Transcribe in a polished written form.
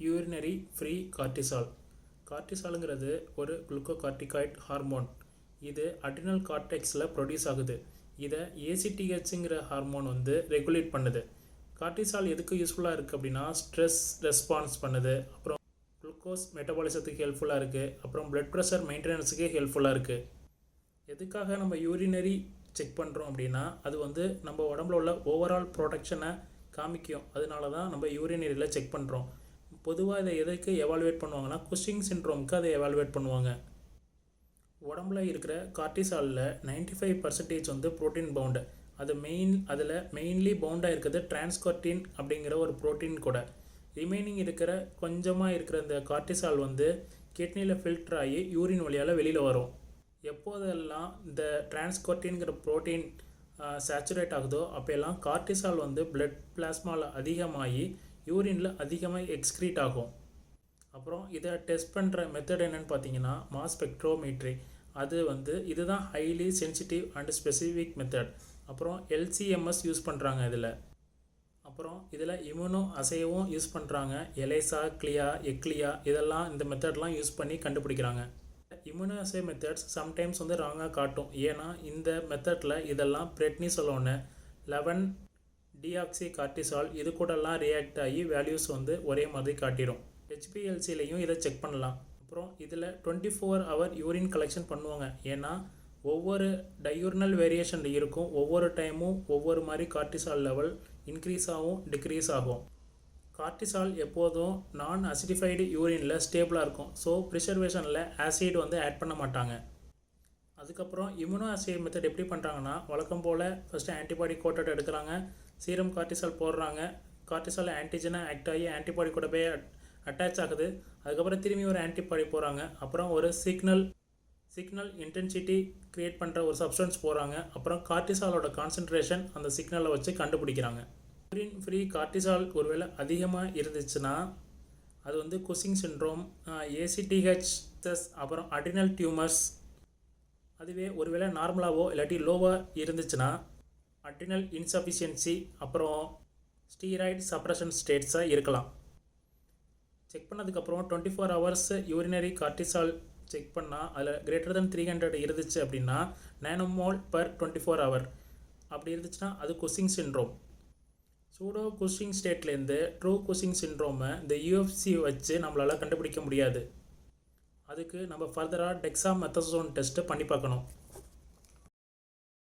Urinary free cortisol. கார்டிசாலுங்கிறது ஒரு glucocorticoid hormone. இது அட்ரினல் கார்டெக்ஸில் ப்ரொடியூஸ் ஆகுது. இதை ஏசிடிஹெச்ங்கிற ஹார்மோன் ரெகுலேட் பண்ணுது. கார்டிசால் எதுக்கு யூஸ்ஃபுல்லாக இருக்குது அப்படின்னா, ஸ்ட்ரெஸ் ரெஸ்பான்ஸ் பண்ணுது, அப்புறம் குளுக்கோஸ் மெட்டபாலிசத்துக்கு ஹெல்ப்ஃபுல்லாக இருக்குது, அப்புறம் பிளட் ப்ரெஷர் மெயின்டெனன்ஸுக்கு ஹெல்ப்ஃபுல்லாக இருக்குது. எதுக்காக நம்ம யூரினரி செக் பண்ணுறோம் அப்படின்னா, அது நம்ம உடம்புல உள்ள ஓவரால் ப்ரொடெக்ஷனை காமிக்கும். அதனால தான் நம்ம யூரினரியில் செக் பண்ணுறோம். பொதுவாக இதை எதுக்கு எவாலுவேட் பண்ணுவாங்கன்னா, குஷிங் சிண்ட்ரோமுக்கு அதை எவாலுவேட் பண்ணுவாங்க. உடம்புல இருக்கிற கார்டிசாலில் 95% ப்ரோட்டீன் பவுண்டு. அதில் மெயின்லி பவுண்டாக இருக்கிறது டிரான்ஸ்கார்டின் அப்படிங்கிற ஒரு ப்ரோட்டீன் கூட. ரிமைனிங் இருக்கிற கொஞ்சமாக இருக்கிற இந்த கார்டிசால் கிட்னியில் ஃபில்டர் ஆகி யூரின் வழியால் வெளியில் வரும். எப்போதெல்லாம் இந்த டிரான்ஸ்கார்டின்கிற ப்ரோட்டீன் சேச்சுரேட் ஆகுதோ அப்போல்லாம் கார்டிசால் பிளட் பிளாஸ்மாவில் அதிகமாகி யூரினில் அதிகமாக எக்ஸ்க்ரீட் ஆகும். அப்புறம் இதை டெஸ்ட் பண்ணுற மெத்தட் என்னென்னு பார்த்தீங்கன்னா, மாஸ் ஸ்பெக்ட்ரோமீட்ரி. அது இதுதான் highly sensitive and specific method. அப்புறம் LCMS யூஸ் பண்ணுறாங்க இதில். அப்புறம் இதில் இம்யூனோ அசேவும் யூஸ் பண்ணுறாங்க. எலைசா, கிளியா, எக்லியா இதெல்லாம் இந்த மெத்தட்லாம் யூஸ் பண்ணி கண்டுபிடிக்கிறாங்க. இம்யூனோ அசே மெத்தட்ஸ் சம்டைம்ஸ் ராங்காக காட்டும். ஏன்னா இந்த மெத்தடில் இதெல்லாம் பிரெட்னிசோலோன் 11 டிஆக்சி கார்டிசால் இது கூடலாம் ரியாக்ட் ஆகி வேல்யூஸ் ஒரே மாதிரி காட்டிடும். HPLCலையும் இதை செக் பண்ணலாம். அப்புறம் இதில் 24 hour யூரின் கலெக்ஷன் பண்ணுவாங்க. ஏன்னா ஒவ்வொரு டயூரினல் வேரியேஷன் இருக்கும். ஒவ்வொரு டைமும் ஒவ்வொரு மாதிரி கார்டிசால் லெவல் இன்க்ரீஸ் ஆகும், டிக்ரீஸ் ஆகும். கார்டிசால் எப்போதும் நான் அசிடிஃபைடு யூரினில் ஸ்டேபிளாக இருக்கும். ஸோ ப்ரிசர்வேஷனில் ஆசிட் ஆட் பண்ண மாட்டாங்க. அதுக்கப்புறம் இம்யூனோ அசே மெத்தட் எப்படி பண்ணுறாங்கன்னா, வழக்கம் போல் ஃபஸ்ட்டு ஆன்டிபாடி கோட்டட் எடுக்கிறாங்க, சீரம் கார்டிசால் போடுறாங்க, கார்டிசால் ஆன்டிஜனாக ஆக்ட் ஆகி ஆன்டிபாடி கூட போய் அட்டாச் ஆகுது. அதுக்கப்புறம் திரும்பி ஒரு ஆன்டிபாடி போகிறாங்க. அப்புறம் ஒரு சிக்னல் இன்டென்சிட்டி க்ரியேட் பண்ணுற ஒரு சப்ஸ்டன்ஸ் போகிறாங்க. அப்புறம் கார்டிசாலோட கான்சன்ட்ரேஷன் அந்த சிக்னலை வச்சு கண்டுபிடிக்கிறாங்க. யூரின் ஃப்ரீ கார்டிசால் ஒருவேளை அதிகமாக இருந்துச்சுன்னா அது குஷிங் சிண்ட்ரோம், ACTH, அப்புறம் அட்ரினல் டியூமர்ஸ். அதுவே ஒருவேளை நார்மலாகவோ இல்லாட்டி லோவாக இருந்துச்சுன்னா அட்ரினல் இன்சஃபிஷியன்சி, அப்புறம் ஸ்டீராய்டு சப்ரஷன் ஸ்டேட்ஸாக இருக்கலாம். செக் பண்ணதுக்கப்புறம் 24 hours யூரினரி கார்டிசால் செக் பண்ணால் அதில் கிரேட்டர் தென் 300 இருந்துச்சு அப்படின்னா நானோமோல் பர் 24 hour அப்படி இருந்துச்சுன்னா அது குஷிங் சிண்ட்ரோம். சூடோ குஷிங் ஸ்டேட்லேருந்து ட்ரூ குஷிங் சிண்ட்ரோமை இந்த UFC வச்சு நம்மளால் கண்டுபிடிக்க முடியாது. அதுக்கு நம்ம ஃபர்தராக டெக்ஸாமெத்தசோன் டெஸ்ட்டு பண்ணி பார்க்கணும்.